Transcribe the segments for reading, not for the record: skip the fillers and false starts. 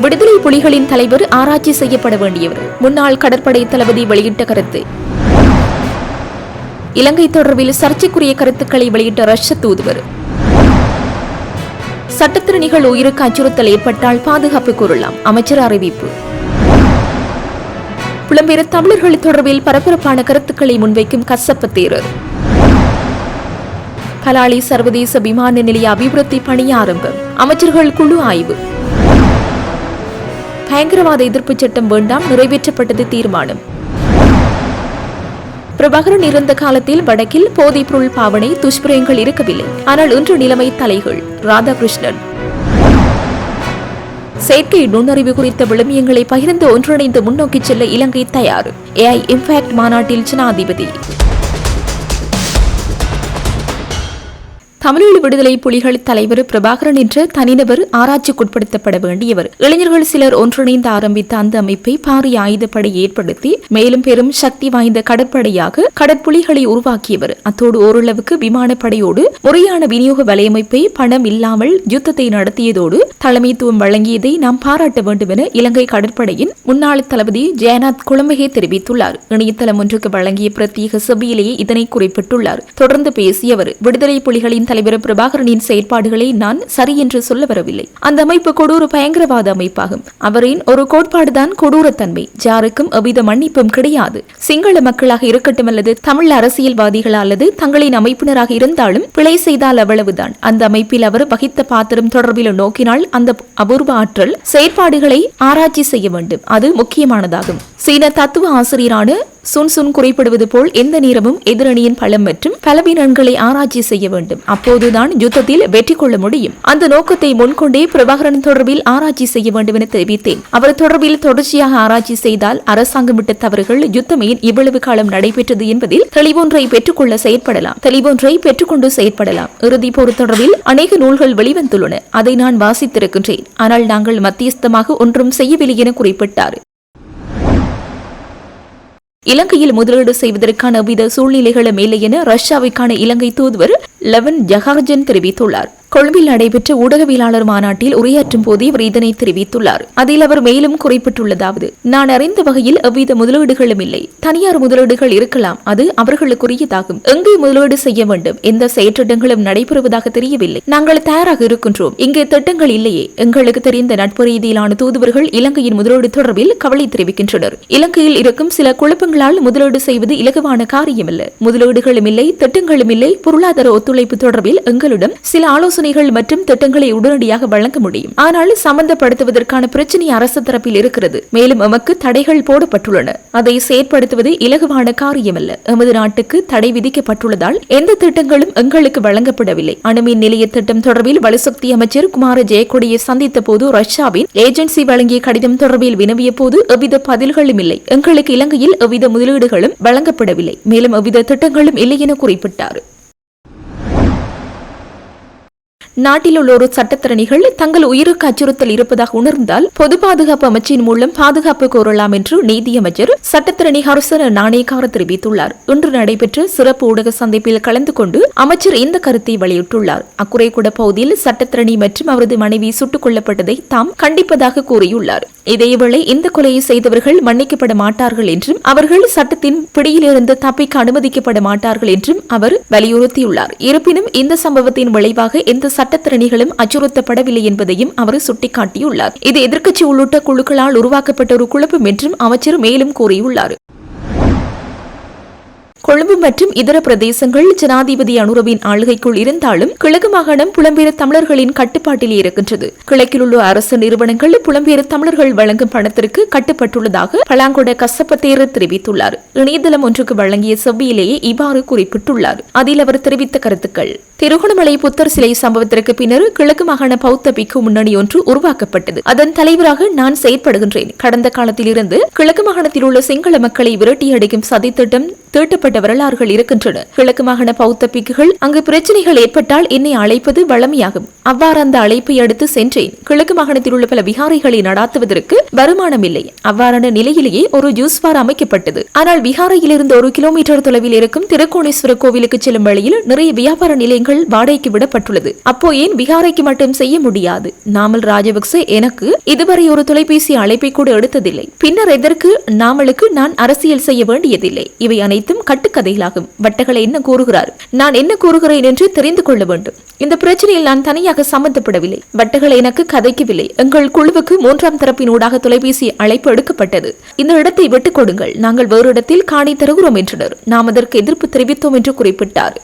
விடுதலை புலிகளின் தலைவர் ஆராய்ச்சி செய்யப்பட வேண்டியவர். முன்னாள் கடற்படை தளபதி வெளியிட்ட கருத்து. இலங்கை தொடர்பில் சர்ச்சைக்குரிய கருத்துக்களை வெளியிட்ட ரஷ்ய தூதுவர். சட்டத்திறனிகள் உயிருக்கு அச்சுறுத்தல் ஏற்பட்டால் பாதுகாப்பு கூறலாம், அமைச்சர் அறிவிப்பு. புலம்பெயர் தமிழர்கள் தொடர்பில் பரபரப்பான கருத்துக்களை முன்வைக்கும் கசப்ப தேரர். பலாலி சர்வதேச விமான நிலைய அபிவிருத்தி பணி ஆரம்பம், அமைச்சர்கள் குழு ஆய்வு. பயங்கரவாத எதிர்ப்பு சட்டம் வேண்டாம், நிறைவேற்றப்பட்டது தீர்மானம். பிரபாகரன் இருந்த காலத்தில் வடக்கில் போதைப்பொருள் பாவனை துஷ்பிரயங்கள் இருக்கவில்லை, ஆனால் இன்று நிலைமை தலைகள். ராதாகிருஷ்ணன். செயற்கை நுண்ணறிவு குறித்த விளம்பியங்களை பகிர்ந்து ஒன்றிணைந்து முன்னோக்கி செல்ல இலங்கை தயார். AI இம்பாக்ட் மாநாட்டில் ஜனாதிபதி. தமிழீழ விடுதலை புலிகள் தலைவர் பிரபாகரன் என்ற தனிநபர் ஆராய்ச்சிக்குட்படுத்தப்பட வேண்டியவர். இளைஞர்கள் சிலர் ஒன்றிணைந்து ஆரம்பித்த அந்த அமைப்பை பாரிய ஆயுதப்படை ஏற்படுத்தி மேலும் பெரும் சக்தி வாய்ந்த கடற்படையாக கடற்புலிகளை உருவாக்கியவர். அத்தோடு ஓரளவுக்கு விமானப்படையோடு முறையான விநியோக வலையமைப்பை பணம் இல்லாமல் யுத்தத்தை நடத்தியதோடு தலைமைத்துவம் வழங்கியதை நாம் பாராட்ட வேண்டும் என இலங்கை கடற்படையின் முன்னாள் தளபதி ஜெயநாத் குழம்பகே தெரிவித்துள்ளார். இணையதளம் ஒன்றுக்கு வழங்கிய பிரத்யேக சபையிலேயே இதனை குறிப்பிட்டுள்ளார். தொடர்ந்து பேசியவர், விடுதலை புலிகளின் தலைவர் பிரபாகரனின் செயற்பாடுகளை நான் சரி என்று சொல்ல வரவில்லை. அந்த அமைப்பு கொடூர பயங்கரவாத அமைப்பாகும். அவரின் ஒரு கோட்பாடுதான் கொடூரத்தன்மை. யாருக்கும் எவ்வித மன்னிப்பும் கிடையாது. சிங்கள மக்களாக இருக்கட்டும் அல்லது தமிழ் அரசியல்வாதிகள் அல்லது தங்களின் அமைப்பினராக இருந்தாலும் பிழை செய்தால் அவ்வளவுதான். அந்த அமைப்பில் அவர் வகித்த பாத்திரம் தொடர்பில் நோக்கினால் அந்த அபூர்வ ஆற்றல் செயற்பாடுகளை ஆராய்ச்சி செய்ய வேண்டும். அது முக்கியமானதாகும். சீன தத்துவ ஆசிரியரான சுன் குறிப்பிடுவது போல் எந்த நேரமும் எதிரணியின் பலம் மற்றும் பலவீனங்களை ஆராய்ச்சி செய்ய வேண்டும். அப்போதுதான் யுத்தத்தில் வெற்றி கொள்ள முடியும். அந்த நோக்கத்தை முன்கொண்டே பிரபாகரன் தொடர்பில் ஆராய்ச்சி செய்ய வேண்டும் என தெரிவித்தேன். அவர் தொடர்பில் தொடர்ச்சியாக ஆராய்ச்சி செய்தால் அரசாங்கம் விட்ட தவறுகள் யுத்தமே இவ்வளவு காலம் நடைபெற்றது என்பதில் தெளிவொன்றை பெற்றுக்கொள்ள செயற்படலாம். தெளிவொன்றை பெற்றுக்கொண்டு செயற்படலாம். இறுதி போர் தொடர்பில் அநேக நூல்கள் வெளிவந்துள்ளன. அதை நான் வாசித்திருக்கின்றேன். ஆனால் நாங்கள் மத்தியஸ்தமாக ஒன்றும் செய்யவில்லை என குறிப்பிட்டார். இலங்கையில் முதலீடு செய்வதற்கான எவ்வித சூழ்நிலைகளும் இல்லை என ரஷ்யாவுக்கான இலங்கை தூதுவர் லெவன் ஜஹார்ஜன் தெரிவித்துள்ளார். கொழும்பில் நடைபெற்ற ஊடகவியலாளர் மாநாட்டில் உரையாற்றும் போதே அவர் இதனை தெரிவித்துள்ளார். அதில் அவர் மேலும் குறிப்பிட்டுள்ளதாவது, நான் அறிந்த வகையில் எவ்வித முதலீடுகளும் இல்லை. தனியார் முதலீடுகள் இருக்கலாம், அது அவர்களுக்குரியதாகும். எங்கே முதலீடு செய்ய வேண்டும், எந்த செயற்றிட்டங்களும் நடைபெறுவதாக தெரியவில்லை. நாங்கள் தயாராக இருக்கின்றோம். இங்கே திட்டங்கள் இல்லையே. எங்களுக்கு தெரிந்த நட்பு ரீதியிலான தூதுவர்கள் இலங்கையின் முதலீடு தொடர்பில் கவலை தெரிவிக்கின்றனர். இலங்கையில் இருக்கும் சில குழப்பங்களால் முதலீடு செய்வது இலகுவான காரியமல்ல. முதலீடுகளும் இல்லை, திட்டங்களும் இல்லை. பொருளாதார ஒத்துழைப்பு தொடர்பில் எங்களிடம் சில ஆலோசனைகள் மற்றும் திட்டங்களை உடனடியாக வழங்க முடியும். ஆனால் சம்பந்தப்படுத்துவதற்கான பிரச்சனை அரசு தரப்பில் இருக்கிறது. மேலும் எமக்கு தடைகள் போடப்பட்டுள்ளன. அதை செயற்படுத்துவது இலகுவான காரியமல்ல. எமது நாட்டுக்கு தடை விதிக்கப்பட்டுள்ளதால் எந்த திட்டங்களும் எங்களுக்கு வழங்கப்படவில்லை. அணுமின் நிலைய திட்டம் தொடர்பில் வலுசக்தி அமைச்சர் குமார ஜெயக்கொடியை சந்தித்த போது ரஷ்யாவின் ஏஜென்சி வழங்கிய கடிதம் தொடர்பில் வினவிய போது எவ்வித பதில்களும் இல்லை. எங்களுக்கு இலங்கையில் எவ்வித முதலீடுகளும் வழங்கப்படவில்லை. மேலும் எவ்வித திட்டங்களும் இல்லை என குறிப்பிட்டார். நாட்டில் உள்ள ஒரு சட்டத்திறனிகள் தங்கள் உயிருக்கு அச்சுறுத்தல் இருப்பதாக உணர்ந்தால் பொது பாதுகாப்பு அமைச்சின் மூலம் பாதுகாப்பு கோரலாம் என்று நீதியமைச்சர் சட்டத்திறனி ஹர்சன நாணயக்கார தெரிவித்துள்ளார். இன்று நடைபெற்ற சிறப்பு ஊடக சந்திப்பில் கலந்து கொண்டு அமைச்சர் இந்த கருத்தை வெளியிட்டுள்ளார். அக்குறைகுட பகுதியில் சட்டத்திறனி மற்றும் அவரது மனைவி சுட்டுக் கொல்லப்பட்டதை தாம் கண்டிப்பதாக கூறியுள்ளார். இதேவேளை இந்த கொலையை செய்தவர்கள் மன்னிக்கப்பட மாட்டார்கள் என்றும் அவர்கள் சட்டத்தின் பிடியிலிருந்து தப்பிக்க அனுமதிக்கப்பட மாட்டார்கள் என்றும் அவர் வலியுறுத்தியுள்ளார். இருப்பினும் இந்த சம்பவத்தின் விளைவாக எந்த சட்டத்திறனிகளும் அச்சுறுத்தப்படவில்லை என்பதையும் அவர் சுட்டிக்காட்டியுள்ளார். இது எதிர்க்கட்சி உள்ளிட்ட குழுக்களால் உருவாக்கப்பட்ட ஒரு குழப்பம் என்றும் அமைச்சர் மேலும் கூறியுள்ளார். கொழும்பு மற்றும் இதர பிரதேசங்கள் ஜனாதிபதி அனுரவின் ஆளுகைக்குள் இருந்தாலும் கிழக்கு மாகாணம் புலம்பெயர் தமிழர்களின் கட்டுப்பாட்டில் இருக்கின்றது. கிழக்கில் உள்ள அரசு நிறுவனங்கள் புலம்பெயர் தமிழர்கள் வழங்கும் பணத்திற்கு கட்டுப்பட்டுள்ளதாக பலாங்கொட கசப்ப தேரர் தெரிவித்துள்ளார். இணையதளம் ஒன்றுக்கு வழங்கிய செவ்வியிலேயே இவ்வாறு குறிப்பிட்டுள்ளார். அதில் அவர் தெரிவித்த கருத்துக்கள்: திருகோணமலை புத்தர் சிலை சம்பவத்திற்கு பின்னர் கிழக்கு மாகாண பௌத்த பிக்கு முன்னணி ஒன்று உருவாக்கப்பட்டது. அதன் தலைவராக நான் செயற்படுகின்றேன். கடந்த காலத்தில் இருந்து கிழக்கு மாகாணத்தில் உள்ள சிங்கள மக்களை விரட்டியடிக்கும் சதித்திட்டம் தீட்டப்பட்டு கேள்விப்பட்ட வரலாறுகள் இருக்கின்றன. கிழக்கு மாகாண பௌத்த பிக்குகள் அங்கு பிரச்சனைகள் ஏற்பட்டால் என்னை அழைப்பது வழமையாகும். அவ்வாறு அந்த அழைப்பை அடுத்து சென்றேன். கிழக்கு மாகாணத்தில் உள்ள பல விகாரைகளை நடாத்துவதற்கு வருமானம் இல்லை. அவ்வாறான நிலையிலேயே ஒரு ஜூஸ் பார் அமைக்கப்பட்டது. ஆனால் விகாரையிலிருந்து 1 கிலோமீட்டர் தொலைவில் இருக்கும் திருக்கோணேஸ்வர கோவிலுக்கு செல்லும் வழியில் நிறைய வியாபார நிலையங்கள் வாடகைக்கு விடப்பட்டுள்ளது. அப்போ ஏன் விகாரைக்கு மட்டும் செய்ய முடியாது? நாமல் ராஜபக்ச எனக்கு இதுவரை ஒரு தொலைபேசி அழைப்பை கூட எடுத்ததில்லை. பின்னர் எதற்கு நாமலுக்கு நான் அரசியல் செய்ய வேண்டியதில்லை. இவை அனைத்தும் கட்டுக்கதைகளாகும். வட்டகளை என்ன கூறுகிறார், நான் என்ன கூறுகிறேன் என்று தெரிந்து கொள்ள வேண்டும். இந்த பிரச்சனையில் நான் தனியாக சம்பந்தப்படவில்லை. வட்டகளை எனக்கு கதைக்கவில்லை. எங்கள் குழுவுக்கு 3ஆம் தரப்பினூடாக தொலைபேசி அழைப்பு எடுக்கப்பட்டது. இந்த இடத்தை விட்டுக் கொடுங்கள், நாங்கள் வேறு இடத்தில் காணி தருகிறோம் என்றனர். நாம் அதற்கு எதிர்ப்பு தெரிவித்தோம் என்று குறிப்பிட்டார்.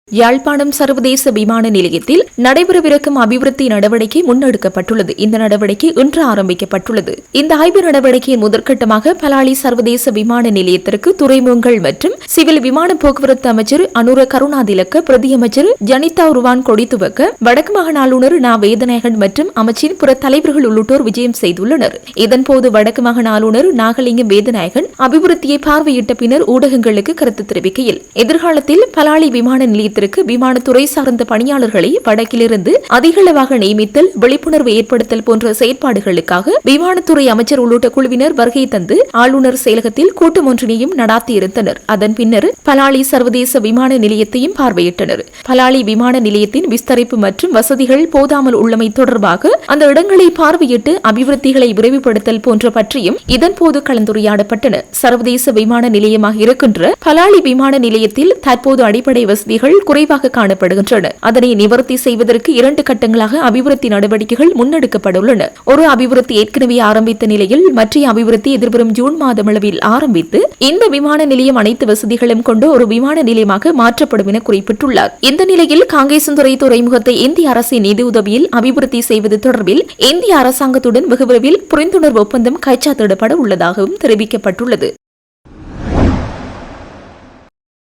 யாழ்ப்பாணம் சர்வதேச விமான நிலையத்தில் நடைபெறவிருக்கும் அபிவிருத்தி நடவடிக்கை முன்னெடுக்கப்பட்டுள்ளது. இந்த நடவடிக்கை இன்று ஆரம்பிக்கப்பட்டுள்ளது. இந்த ஆய்வு நடவடிக்கையின் முதற்கட்டமாக பலாலி சர்வதேச விமான நிலையத்திற்கு துறைமுகங்கள் மற்றும் சிவில் விமான போக்குவரத்து அமைச்சர் அனுர கருணாதிலக்க, பிரதி அமைச்சர் ஜனிதா உருவான் கொடி துவக்க, வடக்கு மாகாண ஆளுநர் நா வேதநாயகன் மற்றும் அமைச்சின் புற தலைவர்கள் உள்ளிட்டோர் விஜயம் செய்துள்ளனர். இதன்போது வடக்கு மாகாண ஆளுநர் நாகலிங்கம் வேதநாயகன் அபிவிருத்தியை பார்வையிட்ட பின்னர் ஊடகங்களுக்கு கருத்து தெரிவிக்கையில், எதிர்காலத்தில் பலாலி விமான நிலையத்தில் விமானத்துறை சார்ந்த பணியாளர்களை வடக்கிலிருந்து அதிகளவாக நியமித்தல், விழிப்புணர்வு ஏற்படுத்தல் போன்ற செயற்பாடுகளுக்காக விமானத்துறை அமைச்சர் உள்ளிட்ட குழுவினர் வருகை தந்து ஆளுநர் செயலகத்தில் கூட்டம் ஒன்றினையும் நடாத்தியிருந்தனர். அதன் பின்னர் பலாலி சர்வதேச விமான நிலையத்தையும் பார்வையிட்டனர். பலாலி விமான நிலையத்தின் விஸ்தரிப்பு மற்றும் வசதிகள் போதாமல் உள்ளமை தொடர்பாக அந்த இடங்களை பார்வையிட்டு அபிவிருத்திகளை விரைவுபடுத்தல் போன்ற பற்றியும் இதன்போது கலந்துரையாடப்பட்டன. சர்வதேச விமான நிலையமாக இருக்கின்ற பலாலி விமான நிலையத்தில் தற்போது அடிப்படை வசதிகள் குறைவாக காணப்படுகின்றன. அதனை நிவர்த்தி செய்வதற்கு 2 கட்டங்களாக அபிவிருத்தி நடவடிக்கைகள் முன்னெடுக்கப்பட்டுள்ளன. ஒரு அபிவிருத்தி ஏற்கனவே ஆரம்பித்த நிலையில் மற்ற அபிவிருத்தி எதிர்வரும் ஜூன் மாதம் அளவில் ஆரம்பித்து இந்த விமான நிலையம் அனைத்து வசதிகளும் கொண்டு ஒரு விமான நிலையமாக மாற்றப்படும் என குறிப்பிட்டுள்ளார். இந்த நிலையில் காங்கேசன்துறை துறைமுகத்தை இந்திய அரசின் நிதியுதவியில் அபிவிருத்தி செய்வது தொடர்பில் இந்திய அரசாங்கத்துடன் வெகு விரைவில் புரிந்துணர்வு ஒப்பந்தம் கைச்சாத்திடப்பட உள்ளதாகவும் தெரிவிக்கப்பட்டுள்ளது.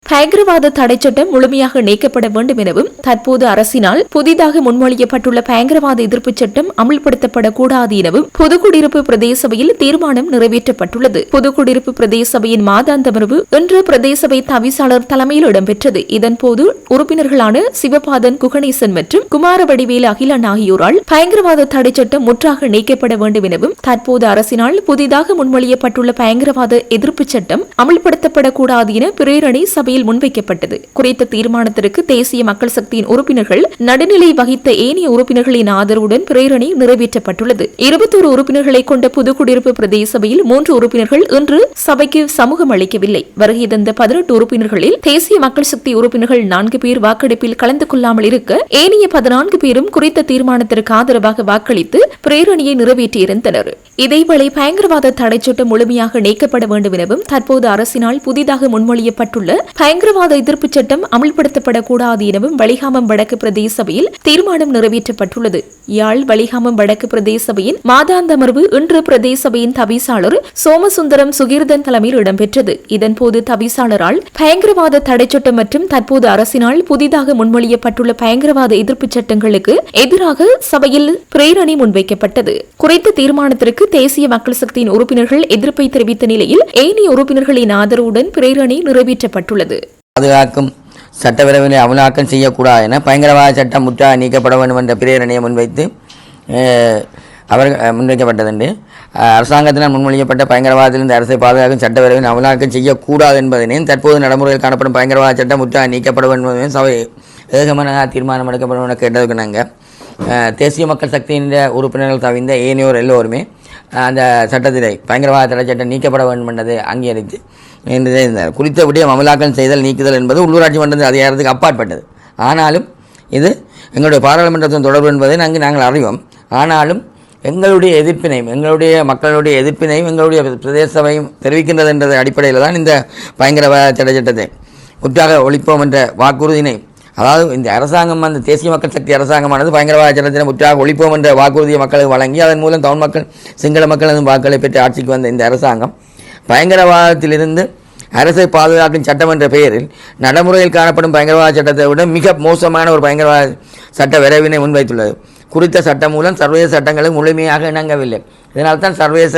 பயங்கரவாத தடைச்சட்டம் முழுமையாக நீக்கப்பட வேண்டும் எனவும் தற்போது அரசினால் புதிதாக முன்மொழியப்பட்டுள்ள பயங்கரவாத எதிர்ப்பு சட்டம் அமல்படுத்தப்படக்கூடாது எனவும் புதுக்குடியிருப்பு பிரதேச சபையில் தீர்மானம் நிறைவேற்றப்பட்டுள்ளது. புதுக்குடியிருப்பு பிரதேச சபையின் மாதாந்த அமர்வு இன்று பிரதேச சபை தவிசாளர் தலைமையில் இடம்பெற்றது. இதன்போது உறுப்பினர்களான சிவபாதன், குகணேசன் மற்றும் குமாரவடிவேலு அகிலன் ஆகியோரால் பயங்கரவாத தடைச்சட்டம் முற்றாக நீக்கப்பட வேண்டும் எனவும் தற்போது அரசினால் புதிதாக முன்மொழியப்பட்டுள்ள பயங்கரவாத எதிர்ப்பு சட்டம் அமல்படுத்தப்படக்கூடாது என பிரேரணை சபையில் முன்வைக்கப்பட்டது. குறித்த தீர்மானத்திற்கு தேசிய மக்கள் சக்தியின் உறுப்பினர்கள் நடுநிலை வகித்த ஏனைய உறுப்பினர்களின் ஆதரவுடன் பிரேரணை நிறைவேற்றப்பட்டுள்ளது. 21 உறுப்பினர்களை கொண்ட புதுக்குடியிருப்பு பிரதேச சபையில் 3 உறுப்பினர்கள் இன்று சபைக்கு சமூகம் அளிக்கவில்லை. வருகை தந்த 18 உறுப்பினர்களில் தேசிய மக்கள் சக்தி உறுப்பினர்கள் 4 பேர் வாக்கெடுப்பில் கலந்து கொள்ளாமல் இருக்க ஏனைய 14 பேரும் குறித்த தீர்மானத்திற்கு ஆதரவாக வாக்களித்து பிரேரணையை நிறைவேற்றியிருந்தனர். இதேவேளை பயங்கரவாத தடைச்சட்டம் முழுமையாக நீக்கப்பட வேண்டும் எனவும் தற்போது அரசினால் புதிதாக முன்மொழியப்பட்டுள்ள பயங்கரவாத எதிர்ப்பு சட்டம் அமல்படுத்தப்படக்கூடாது எனவும் வலிகாமம் வடக்கு பிரதேச சபையில் தீர்மானம் நிறைவேற்றப்பட்டுள்ளது. யாழ் வலிகாமம் வடக்கு பிரதேச சபையின் மாதாந்த அமர்வு இன்று பிரதேச சபையின் தவிசாளர் சோமசுந்தரம் சுகீர்தன் தலைமையில் இடம்பெற்றது. இதன்போது தவிசாளரால் பயங்கரவாத தடைச்சட்டம் மற்றும் தற்போது அரசினால் புதிதாக முன்மொழியப்பட்டுள்ள பயங்கரவாத எதிர்ப்பு சட்டங்களுக்கு எதிராக சபையில் பிரேரணை முன்வைக்கப்பட்டது. குறித்த தீர்மானத்திற்கு தேசிய மக்கள் சக்தியின் உறுப்பினர்கள் எதிர்ப்பை தெரிவித்த நிலையில் ஏனைய உறுப்பினர்களின் ஆதரவுடன் பிரேரணை நிறைவேற்றப்பட்டுள்ளது. பாதுகாக்கும் சட்டவிரைவில் அமலாக்கம் செய்யக்கூடாது என பயங்கரவாத சட்டம் முற்றாக நீக்கப்பட வேண்டும் என்ற பிரேரணையை முன்வைத்து முன்வைக்கப்பட்டது. அரசாங்கத்தினால் முன்மொழியப்பட்ட பயங்கரவாதத்திலிருந்து அரசை பாதுகாக்கும் சட்டவிரைவில் அமலாக்கம் செய்யக்கூடாது என்பதனையும் தற்போது நடைமுறையில் காணப்படும் பயங்கரவாத சட்டம் முற்றாக நீக்கப்பட வேண்டும் என்பதையும் சபை ஏகமனதாக தீர்மானம் எடுக்கப்படும் என கேட்டதுக்கு நாங்கள் தேசிய மக்கள் சக்தியின் உறுப்பினர்கள் தவிர்ந்த ஏனையோர் எல்லோருமே அந்த சட்டத்திலே பயங்கரவாத தடை சட்டம் நீக்கப்பட வேண்டும் என்பதை அங்கீகரித்து என்றதே இருந்தார். குறித்த விடயம் அமலாக்கம் செய்தல் நீக்குதல் என்பது உள்ளூராட்சி மன்றத்தின் அதிகாரத்துக்கு அப்பாற்பட்டது. ஆனாலும் இது எங்களுடைய பாராளுமன்றத்தின் தொடர்பு என்பதை நாங்கள் அறிவோம். ஆனாலும் எங்களுடைய எதிர்ப்பினையும் எங்களுடைய மக்களுடைய எதிர்ப்பினையும் எங்களுடைய பிரதேச சபையும் தெரிவிக்கின்றது என்ற அடிப்படையில் தான் இந்த பயங்கரவாத தடை சட்டத்தை முற்றாக ஒழிப்போம் என்ற வாக்குறுதியினை, அதாவது இந்த அரசாங்கம், அந்த தேசிய மக்கள் சக்தி அரசாங்கமானது பயங்கரவாத சட்டத்தினை முற்றாக ஒழிப்போம் என்ற வாக்குறுதியை மக்களுக்கு வழங்கி அதன் மூலம் தமிழ் மக்கள், சிங்கள மக்கள் வாக்களை பெற்று ஆட்சிக்கு வந்த இந்த அரசாங்கம் பயங்கரவாதத்திலிருந்து அரசை பாதுகாக்கும் சட்டம் என்ற பெயரில் நடைமுறையில் காணப்படும் பயங்கரவாத சட்டத்தை விட மிக மோசமான ஒரு பயங்கரவாத சட்ட விரைவினை முன்வைத்துள்ளது. குறித்த சட்டம் மூலம் சர்வதேச சட்டங்களை முழுமையாக இணங்கவில்லை. இதனால்தான் சர்வதேச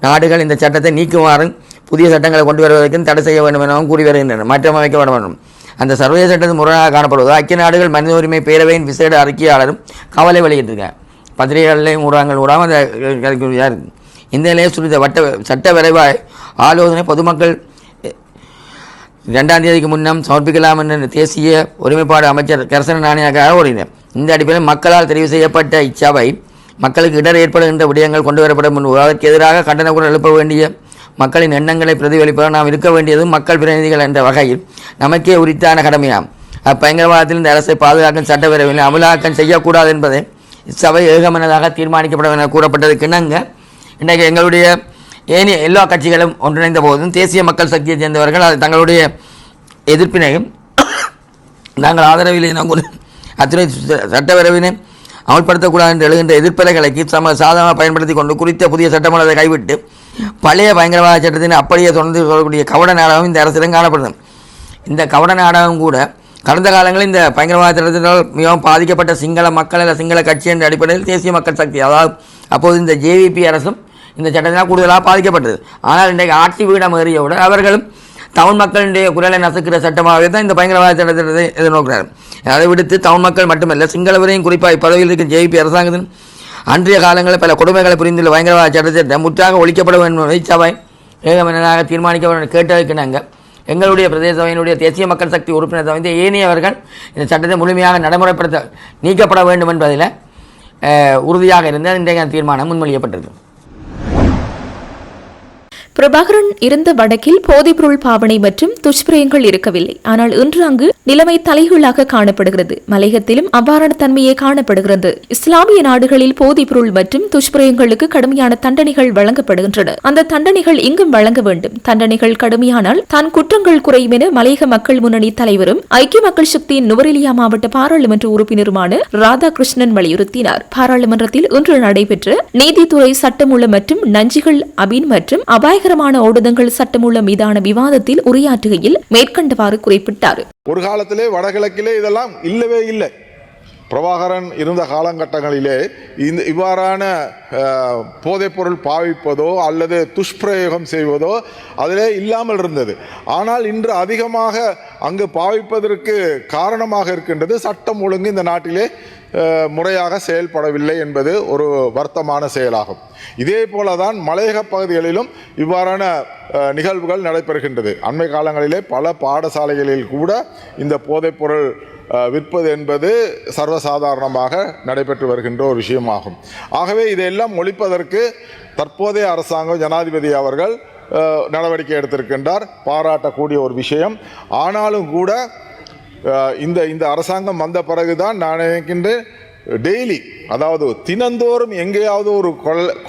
நாடுகள் இந்த சட்டத்தை நீக்குமாறு புதிய சட்டங்களை கொண்டு வருவதற்கும் தடை செய்ய வேண்டும் எனவும் கூறி வருகின்றனர். மாற்றம் அமைக்க வேண்டும். அந்த சர்வதேச சட்டத்தில் முரணாக காணப்படுவது ஐக்கிய நாடுகள் மனித உரிமை பேரவையின் விசேட அறிக்கையாளரும் கவலை வெளியிட்டிருக்காங்க. பத்திரிகைகளையும் ஊடகங்கள் ஊடாக அந்த இந்த நிலையை சுருத்த சட்ட விரைவாய் ஆலோசனை பொதுமக்கள் 2ஆம் தேதிக்கு முன்னம் சமர்ப்பிக்கலாம் என்ற தேசிய ஒருமைப்பாடு அமைச்சர் கரசன நாணயக்காக கூறினார். இந்த அடிப்படையில் மக்களால் தெரிவு செய்யப்பட்ட இச்சபை மக்களுக்கு இடர் ஏற்படுகின்ற விடயங்கள் கொண்டு வரப்படும் முன்பு அதற்கு எதிராக கண்டன குரல் எழுப்ப வேண்டிய மக்களின் எண்ணங்களை பிரதிபலிப்பதாக நாம் இருக்க வேண்டியதும் மக்கள் பிரதிநிதிகள் என்ற வகையில் நமக்கே உரித்தான கடமையாம். அப்பயங்கரவாதத்தில் இந்த அரசை பாதுகாக்கும் சட்டப்பேரவையில் அமலாக்கம் செய்யக்கூடாது என்பதை இச்சபை ஏகமனதாக தீர்மானிக்கப்படும் என கூறப்பட்டதுக்கு இணங்க இன்றைக்கு எங்களுடைய ஏனைய எல்லா கட்சிகளும் ஒன்றிணைந்த போதும் தேசிய மக்கள் சக்தியைச் சேர்ந்தவர்கள் அது தங்களுடைய எதிர்ப்பினையும் நாங்கள் ஆதரவில்லை அத்துறை சட்டப்பேரவையினை அமல்படுத்தக்கூடாது என்று எழுகின்ற எதிர்ப்பலைகளுக்கு சாதகமாக பயன்படுத்தி கொண்டு குறித்த புதிய சட்டமன்றத்தை கைவிட்டு பழைய பயங்கரவாத சட்டத்தினை அப்படியே தொடர்ந்து சொல்லக்கூடிய கவட நாடகம் இந்த அரசிடம் காணப்படுது. இந்த கவட நாடகம் கூட கடந்த காலங்களில் இந்த பயங்கரவாத சட்டத்தினால் மிகவும் பாதிக்கப்பட்ட சிங்கள மக்கள் அல்ல சிங்கள கட்சி என்ற அடிப்படையில் தேசிய மக்கள் சக்தி அதாவது அப்போது இந்த JVP அரசும் இந்த சட்டத்தினால் கூடுதலாக பாதிக்கப்பட்டது. ஆனால் இன்றைக்கு ஆட்சி வீடம் ஏறியவுடன் அவர்களும் தமிழ் மக்களுடைய குரலை நசுக்கிற சட்டமாகவே தான் இந்த பயங்கரவாத சட்டத்தை எதிர்நோக்கிறார். அதை விடுத்து தமிழ் மக்கள் மட்டுமல்ல சிங்களவரையும் குறிப்பாக பதவியில் இருக்கும் JVP அரசாங்கத்தின் அன்றைய காலங்களில் பல கொடுமைகளை புரிந்துள்ள பயங்கரவாத சட்டத்தை முற்றாக ஒழிக்கப்பட வேண்டும் சபை ஏகமனதாக தீர்மானிக்கப்பட கேட்டதற்கு நாங்கள் எங்களுடைய பிரதேச சபையினுடைய தேசிய மக்கள் சக்தி உறுப்பினர் சபை ஏனையவர்கள் இந்த சட்டத்தை முழுமையாக நடைமுறைப்படுத்த நீக்கப்பட வேண்டும் என்பதில் உறுதியாக இருந்த இன்றைய தீர்மானம் முன்மொழியப்பட்டிருக்கு. பிரபாகரன் இருந்த வடக்கில் போதைப்பொருள் பாவனை மற்றும் துஷ்பிரயங்கள் இருக்கவில்லை. ஆனால் இன்று அங்கு நிலைமை தலைகீழாக காணப்படுகிறது. மலையகத்திலும் அவ்வாறான தன்மையே காணப்படுகிறது. இஸ்லாமிய நாடுகளில் போதைப்பொருள் மற்றும் துஷ்பிரயங்களுக்கு கடுமையான தண்டனைகள் வழங்கப்படுகின்றன. அந்த தண்டனைகள் இங்கும் வழங்க வேண்டும். தண்டனைகள் கடுமையானால் தான் குற்றங்கள் குறையும் என மலையக மக்கள் முன்னணி தலைவரும் ஐக்கிய மக்கள் சக்தியின் நுவரெலியா மாவட்ட பாராளுமன்ற உறுப்பினருமான ராதாகிருஷ்ணன் வலியுறுத்தினார். பாராளுமன்றத்தில் இன்று நடைபெற்ற நீதித்துறை சட்டமூலம் மற்றும் நஞ்சிகள் அபின் மற்றும் அபாய ஓடுதங்கள் சட்டமூலம் மீதான விவாதத்தில் உரையாற்றுகையில் மேற்கண்டவாறு குறிப்பிட்டார். ஒரு காலத்திலே வடகிழக்கிலே இதெல்லாம் இல்லவே இல்லை. பிரபாகரன் இருந்த காலகட்டங்களிலே இவ்வாறான போதைப்பொருள் பாவிப்பதோ அல்லது துஷ்பிரயோகம் செய்வதோ அதிலே இல்லாமல் இருந்தது. ஆனால் இன்று அதிகமாக அங்கு பாவிப்பதற்கு காரணமாக இருக்கின்றது சட்டம் ஒழுங்கு இந்த நாட்டிலே முறையாக செயல்படவில்லை என்பது ஒரு வருத்தமான செயலாகும். இதே போலதான் மலையக பகுதிகளிலும் இவ்வாறான நிகழ்வுகள் நடைபெறுகின்றது. அண்மை காலங்களிலே பல பாடசாலைகளில் கூட இந்த போதைப்பொருள் விற்பது என்பது சர்வசாதாரணமாக நடைபெற்று வருகின்ற ஒரு விஷயமாகும். ஆகவே இதையெல்லாம் ஒழிப்பதற்கு தற்போதைய அரசாங்கம் ஜனாதிபதி அவர்கள் நடவடிக்கை எடுத்திருக்கின்றார், பாராட்டக்கூடிய ஒரு விஷயம். ஆனாலும் கூட இந்த அரசாங்கம் வந்த பிறகுதான் நான் நினைக்கின்றேன் டெய்லி அதாவது தினந்தோறும் எங்கேயாவது ஒரு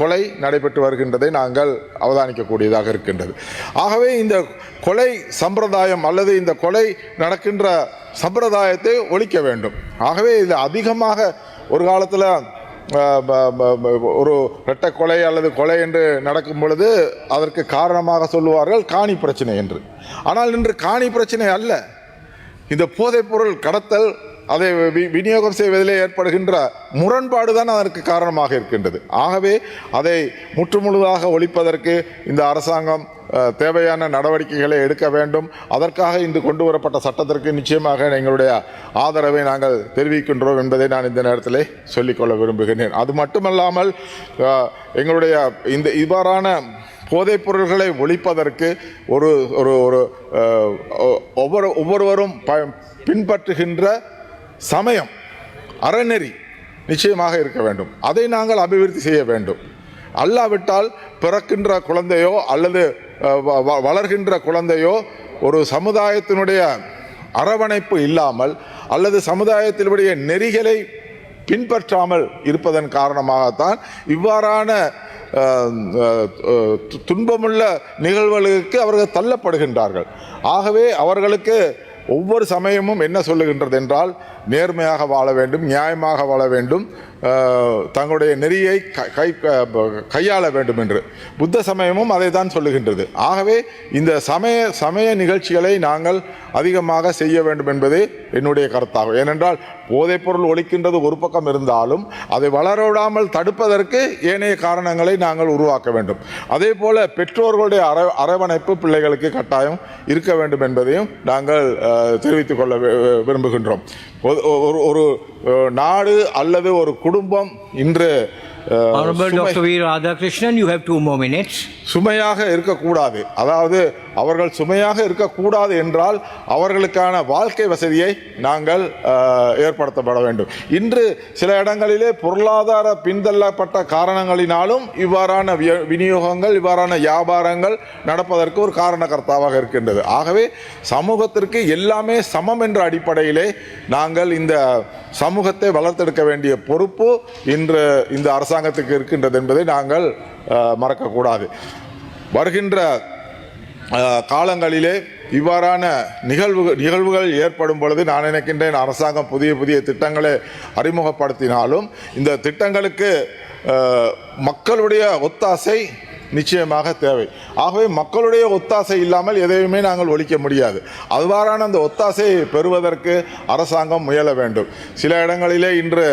கொலை நடைபெற்று வருகின்றதை நாங்கள் அவதானிக்கக்கூடியதாக இருக்கின்றது. ஆகவே இந்த கொலை சம்பிரதாயம் அல்லது இந்த கொலை நடக்கின்ற சம்பிரதாயத்தை ஒழிக்க வேண்டும். ஆகவே இதில் அதிகமாக ஒரு காலத்தில் ஒரு இரட்டை கொலை அல்லது கொலை என்று நடக்கும் பொழுது அதற்கு காரணமாக சொல்லுவார்கள் காணி பிரச்சனை என்று. ஆனால் இன்று காணி பிரச்சனை அல்ல, இந்த போதைப்பொருள் கடத்தல் அதை விநியோகம் செய்வதிலே ஏற்படுகின்ற முரண்பாடு தான் அதற்கு காரணமாக இருக்கின்றது. ஆகவே அதை முற்றுமுழுதாக ஒழிப்பதற்கு இந்த அரசாங்கம் தேவையான நடவடிக்கைகளை எடுக்க வேண்டும். அதற்காக இன்று கொண்டு வரப்பட்ட சட்டத்திற்கு நிச்சயமாக எங்களுடைய ஆதரவை நாங்கள் தெரிவிக்கின்றோம் என்பதை நான் இந்த நேரத்தில் சொல்லிக்கொள்ள விரும்புகிறேன். அது மட்டுமல்லாமல் எங்களுடைய இந்த இவ்வாறான போதைப் பொருள்களை ஒழிப்பதற்கு ஒரு ஒரு ஒரு ஒவ்வொருவரும் பின்பற்றுகின்ற சமயம் அறநெறி நிச்சயமாக இருக்க வேண்டும். அதை நாங்கள் அபிவிருத்தி செய்ய வேண்டும். அல்லாவிட்டால் பிறக்கின்ற குழந்தையோ அல்லது வளர்கின்ற குழந்தையோ ஒரு சமுதாயத்தினுடைய அரவணைப்பு இல்லாமல் அல்லது சமுதாயத்தினுடைய நெறிகளை பின்பற்றாமல் இருப்பதன் காரணமாகத்தான் இவ்வாறான துன்பமுள்ள நிகழ்வுகளுக்கு அவர்கள் தள்ளப்படுகின்றார்கள். ஆகவே அவர்களுக்கு ஒவ்வொரு சமயமும் என்ன சொல்லுகின்றது என்றால் நேர்மையாக வாழ வேண்டும், நியாயமாக வாழ வேண்டும், தங்களுடைய நெறியை கையாள வேண்டும் என்று புத்த சமயமும் அதை தான் சொல்லுகின்றது. ஆகவே இந்த சமய நிகழ்ச்சிகளை நாங்கள் அதிகமாக செய்ய வேண்டும் என்பது என்னுடைய கருத்தாகும். ஏனென்றால் போதைப்பொருள் ஒழிக்கின்றது ஒரு பக்கம் இருந்தாலும் அதை வளரவிடாமல் தடுப்பதற்கு ஏனைய காரணங்களை நாங்கள் உருவாக்க வேண்டும். அதே போல பெற்றோர்களுடைய அரவணைப்பு பிள்ளைகளுக்கு கட்டாயம் இருக்க வேண்டும் என்பதையும் நாங்கள் தெரிவித்துக் கொள்ள விரும்புகின்றோம். ஒரு நாடு அல்லது ஒரு குடும்பம் இன்று Honorable Dr. V. Radhakrishnan, you have 2 more minutes. சுமையாக இருக்கக்கூடாது. அதாவது அவர்கள் சுமையாக இருக்கக்கூடாது என்றால் அவர்களுக்கான வாழ்க்கை வசதியை நாங்கள் ஏற்படுத்தப்பட வேண்டும். இன்று சில இடங்களிலே பொருளாதார பின்தள்ளப்பட்ட காரணங்களினாலும் இவ்வாறான விநியோகங்கள், இவ்வாறான வியாபாரங்கள் நடப்பதற்கு ஒரு காரணகர்த்தாவாக இருக்கின்றது. ஆகவே சமூகத்திற்கு எல்லாமே சமம் என்ற அடிப்படையிலே நாங்கள் இந்த சமூகத்தை வளர்த்தெடுக்க வேண்டிய பொறுப்பு இன்று இந்த அரசாங்கத்துக்கு இருக்கின்றது என்பதை நாங்கள் மறக்கக்கூடாது. வருகின்ற காலங்களிலே இவ்வாறான நிகழ்வுகள் ஏற்படும் பொழுது நான் நினைக்கின்றேன் அரசாங்கம் புதிய திட்டங்களை அறிமுகப்படுத்தினாலும் இந்த திட்டங்களுக்கு மக்களுடைய ஒத்தாசை நிச்சயமாக தேவை. ஆகவே மக்களுடைய ஒத்தாசை இல்லாமல் எதையுமே நாங்கள் ஒழிக்க முடியாது. அவ்வாறான அந்த ஒத்தாசையை பெறுவதற்கு அரசாங்கம் முயல வேண்டும். சில இடங்களிலே இன்று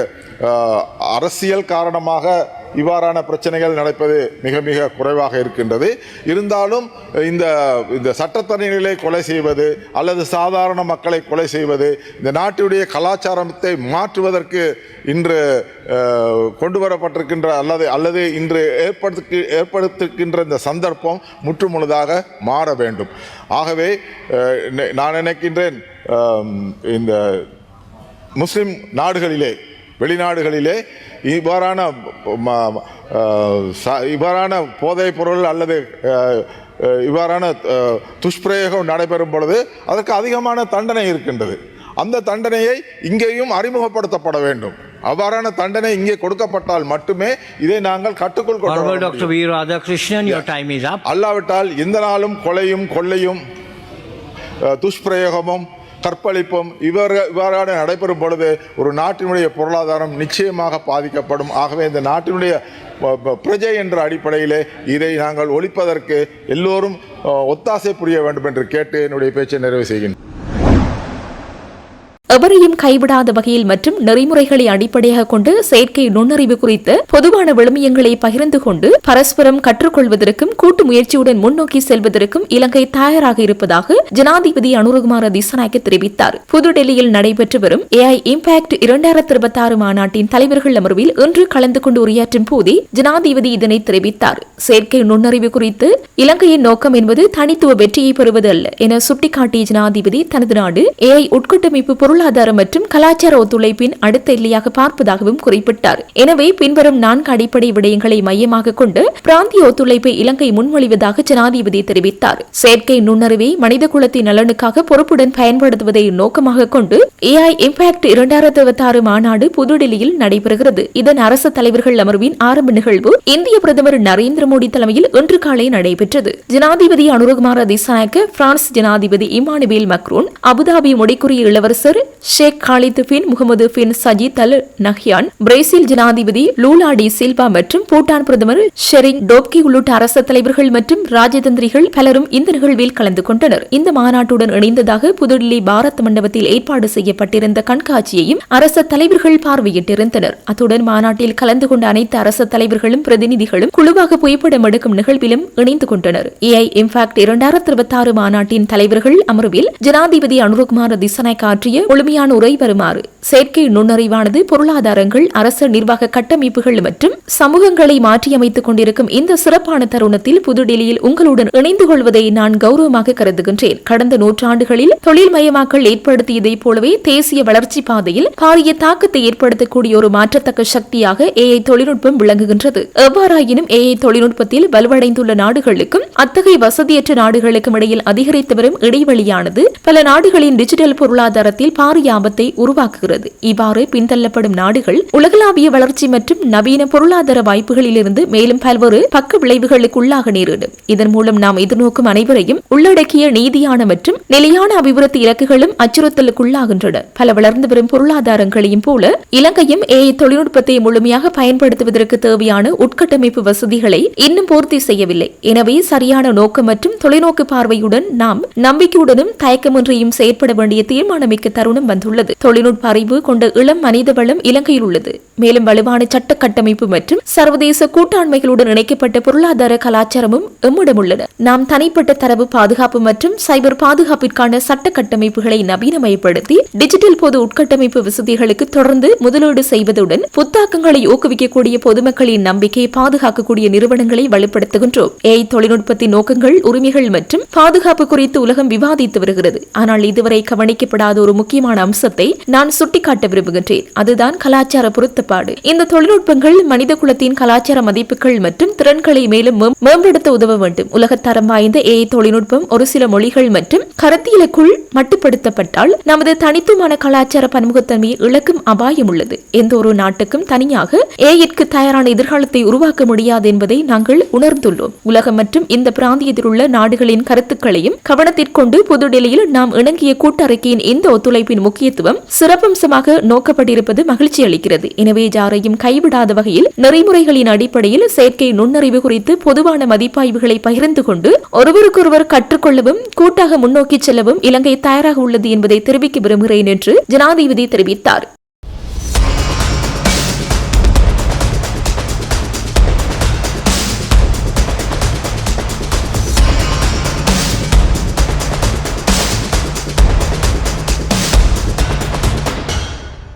அரசியல் காரணமாக இவ்வாறான பிரச்சனைகள் நடப்பது மிக மிக குறைவாக இருக்கின்றது. இருந்தாலும் இந்த சட்டத்தரணிகளை கொலை செய்வது அல்லது சாதாரண மக்களை கொலை செய்வது இந்த நாட்டுடைய கலாச்சாரத்தை மாற்றுவதற்கு இன்று கொண்டு வரப்பட்டிருக்கின்ற அல்லது இன்று ஏற்படுத்துகின்ற இந்த சந்தர்ப்பம் முற்றுமுழுதாக மாற வேண்டும். ஆகவே நான் நினைக்கின்றேன் இந்த முஸ்லிம் நாடுகளிலே, வெளிநாடுகளிலே இவ்வாறான போதைப் பொருள் அல்லது இவ்வாறான துஷ்பிரயோகம் நடைபெறும் பொழுது அதற்கு அதிகமான தண்டனை இருக்கின்றது. அந்த தண்டனையை இங்கேயும் அறிமுகப்படுத்தப்பட வேண்டும். அவ்வாறான தண்டனை இங்கே கொடுக்கப்பட்டால் மட்டுமே இதை நாங்கள் கட்டுக்குள் கொண்டு வர முடியும். அல்லாவிட்டால் எந்த நாளும் கொலையும் கொள்ளையும் துஷ்பிரயோகமும் கற்பழிப்பும் இவ்வாறான நடைபெறும் பொழுது ஒரு நாட்டினுடைய பொருளாதாரம் நிச்சயமாக பாதிக்கப்படும். ஆகவே இந்த நாட்டினுடைய பிரஜை என்ற அடிப்படையிலே இதை நாங்கள் ஒழிப்பதற்கு எல்லோரும் ஒத்தாசை புரிய வேண்டும் என்று கேட்டு என்னுடைய பேச்சை நிறைவு செய்கின்றேன். எவரையும் கைவிடாத வகையில் மற்றும் நெறிமுறைகளை அடிப்படையாக கொண்டு செயற்கை நுண்ணறிவு குறித்து பொதுவான விழுமியங்களை பகிர்ந்து கொண்டு பரஸ்பரம் கற்றுக்கொள்வதற்கும் கூட்டு முயற்சியுடன் முன்னோக்கி செல்வதற்கும் இலங்கை தயாராக இருப்பதாக ஜனாதிபதி அனுரகுமார திசாநாயக்க தெரிவித்தார். புதுடெல்லியில் நடைபெற்று வரும் AI இம்பாக்ட் 2026 மாநாட்டின் தலைவர்கள் அமர்வில் இன்று கலந்து கொண்டு உரையாற்றும் போதே ஜனாதிபதி இதனை தெரிவித்தார். செயற்கை நுண்ணறிவு குறித்து இலங்கையின் நோக்கம் என்பது தனித்துவ வெற்றியை பெறுவது அல்ல என சுட்டிக்காட்டிய ஜனாதிபதி தனது நாடு AI உட்கட்டமைப்பு பொருளாதார மற்றும் கலாச்சார ஒத்துழைப்பின் அடுத்த எல்லையாக பார்ப்பதாகவும் குறிப்பிட்டார். எனவே பின்வரும் 4 அடிப்படை விடயங்களை மையமாக கொண்டு பிராந்திய ஒத்துழைப்பை இலங்கை முன்மொழிவதாக ஜனாதிபதி தெரிவித்தார். செயற்கை நுண்ணறிவை மனித குலத்தின் நலனுக்காக பொறுப்புடன் பயன்படுத்துவதை நோக்கமாக கொண்டு AI இம்பாக்ட் 2026 மாநாடு புதுடெல்லியில் நடைபெறுகிறது. இதன் அரசு தலைவர்கள் அமர்வின் ஆரம்ப நிகழ்வு இந்திய பிரதமர் நரேந்திர மோடி தலைமையில் இன்று காலை நடைபெற்றது. ஜனாதிபதி அனுரகுமார திசாநாயக்க, பிரான்ஸ் ஜனாதிபதி இமானுவேல் மக்ரோன், அபுதாபி முடிக்குரிய இளவரசர் ஷேக் காலித் பின் முகமது பின் சஜித் அல் நஹ்யான், பிரேசில் ஜனாதிபதி லூலா டி சில்வா மற்றும் பூட்டான் பிரதமர் ஷெரிங் டோப்கி உள்ளிட்ட அரசு தலைவர்கள் மற்றும் ராஜதந்திரிகள் பலரும் இந்த நிகழ்வில் கலந்து கொண்டனர். இந்த மாநாட்டுடன் இணைந்ததாக புதுடில்லி பாரத் மண்டபத்தில் ஏற்பாடு செய்யப்பட்டிருந்த கண்காட்சியையும் அரசு தலைவர்கள் பார்வையிட்டிருந்தனர். அத்துடன் மாநாட்டில் கலந்து கொண்ட அனைத்து அரசு தலைவர்களும் பிரதிநிதிகளும் குழுவாக புகைப்படம் எடுக்கும் நிகழ்விலும் இணைந்து கொண்டனர். AI இம்பாக்ட் 2026 மாநாட்டின் தலைவர்கள் அமர்வில் ஜனாதிபதி அனுரகுமார திசாநாயக்க ஆற்றிய முழுமையான உரை வருமாறு. செயற்கை நுண்ணறிவானது பொருளாதாரங்கள், அரசு நிர்வாக கட்டமைப்புகள் மற்றும் சமூகங்களை மாற்றியமைத்துக் கொண்டிருக்கும் இந்த சிறப்பான தருணத்தில் புதுடெல்லியில் உங்களுடன் இணைந்து கொள்வதை நான் கௌரவமாக கருதுகின்றேன். கடந்த நூற்றாண்டுகளில் தொழில்மயமாக்கல் ஏற்படுத்தியதைப் போலவே தேசிய வளர்ச்சி பாதையில் பாரிய தாக்கத்தை ஏற்படுத்தக்கூடிய ஒரு மாற்றத்தக்க சக்தியாக AI தொழில்நுட்பம் விளங்குகின்றது. எவ்வாறாயினும் AI தொழில்நுட்பத்தில் வலுவடைந்துள்ள நாடுகளுக்கும் அத்தகைய வசதியற்ற நாடுகளுக்கும் இடையில் அதிகரித்து வரும் இடைவெளியானது பல நாடுகளின் டிஜிட்டல் பொருளாதாரத்தில் பாரிய ஆபத்தை உருவாக்குகிறது. இவ்வாறு பின்தள்ளப்படும் நாடுகள் உலகளாவிய வளர்ச்சி மற்றும் நவீன பொருளாதார வாய்ப்புகளிலிருந்து மேலும் பல்வேறு பக்க விளைவுகளுக்கு உள்ளாக நேரிடும். இதன் மூலம் நாம் எதிர்நோக்கும் அனைவரையும் உள்ளடக்கிய நீதியான மற்றும் நிலையான அபிவிருத்தி இலக்குகளும் அச்சுறுத்தலுக்குள்ளாகின்றன. பல வளர்ந்து வரும் பொருளாதாரங்களையும் போல இலங்கையும் AI தொழில்நுட்பத்தை முழுமையாக பயன்படுத்துவதற்கு தேவையான உட்கட்டமைப்பு வசதிகளை இன்னும் பூர்த்தி செய்யவில்லை. எனவே சரியான நோக்கம் மற்றும் தொலைநோக்கு பார்வையுடன் நாம் நம்பிக்கையுடனும் தயக்கமின்றியும் செயற்பட வேண்டிய தீர்மானமிக்க தருணம் வந்துள்ளது. தொழில்நுட்ப அறிவு கொண்ட இளம் மனித வளம் இலங்கையில் உள்ளது. மேலும் வலுவான சட்ட கட்டமைப்பு மற்றும் சர்வதேச கூட்டாண்மைகளுடன் இணைக்கப்பட்ட பொருளாதார கலாச்சாரமும் எம்மிடம் உள்ளன. நாம் தனிப்பட்ட தரவு பாதுகாப்பு மற்றும் சைபர் பாதுகாப்பிற்கான சட்ட கட்டமைப்புகளை நவீனமயப்படுத்தி டிஜிட்டல் பொது உட்கட்டமைப்பு வசதிகளுக்கு தொடர்ந்து முதலீடு செய்வதுடன் புத்தாக்கங்களை ஊக்குவிக்கக்கூடிய பொதுமக்களின் நம்பிக்கையை பாதுகாக்கக்கூடிய நிறுவனங்களை வலுப்படுத்துகின்றோம். AI தொழில்நுட்பத்தின் நோக்கங்கள், உரிமைகள் மற்றும் பாதுகாப்பு குறித்து உலகம் விவாதித்து வருகிறது. ஆனால் இதுவரை கவனிக்கப்படாத ஒரு முக்கியமான அம்சத்தை நான் சுட்டிக்காட்ட விரும்புகின்றேன். அதுதான் கலாச்சார பொருத்தப்பாடு. இந்த தொழில்நுட்பங்கள் மனித குலத்தின் கலாச்சார மதிப்புகள் மற்றும் திறன்களை மேலும் மேம்படுத்த உதவ வேண்டும். உலகத்தரம் வாய்ந்த AI தொழில்நுட்பம் ஒரு சில மொழிகள் மற்றும் கருத்தியலுக்குள் மட்டுப்படுத்தப்பட்டால் நமது தனித்துவமான கலாச்சார பன்முகத்தன்மையை இழக்கும் அபாயம் உள்ளது. எந்த ஒரு நாட்டுக்கும் தனியாக AI-க்கு தயாரான எதிர்காலத்தை உருவாக்க முடியாது என்பதை நாங்கள் உணர்ந்துள்ளோம். உலகம் மற்றும் இந்த பிராந்தியத்தில் உள்ள நாடுகளின் கருத்துக்களையும் கவனத்திற்கொண்டு புதுடெல்லியில் நாம் இணங்கிய கூட்டறிக்கையின் இந்த ஒத்துழைப்பின் முக்கியத்துவம் சிறப்பம்சமாக நோக்கப்பட்டிருப்பது மகிழ்ச்சி அளிக்கிறது. எனவே யாரையும் கைவிடாத வகையில் நெறிமுறைகளின் அடிப்படையில் செயற்கை நுண்ணறிவு குறித்து பொதுவான மதிப்பாய்வுகளை பகிர்ந்து கொண்டு ஒருவருக்கொருவர் கற்றுக்கொள்ளவும் கூட்டாக முன்னோக்கி செல்லவும் இலங்கை தயாராக உள்ளது என்பதை தெரிவிக்க விரும்புகிறேன் என்று ஜனாதிபதி தெரிவித்தார்.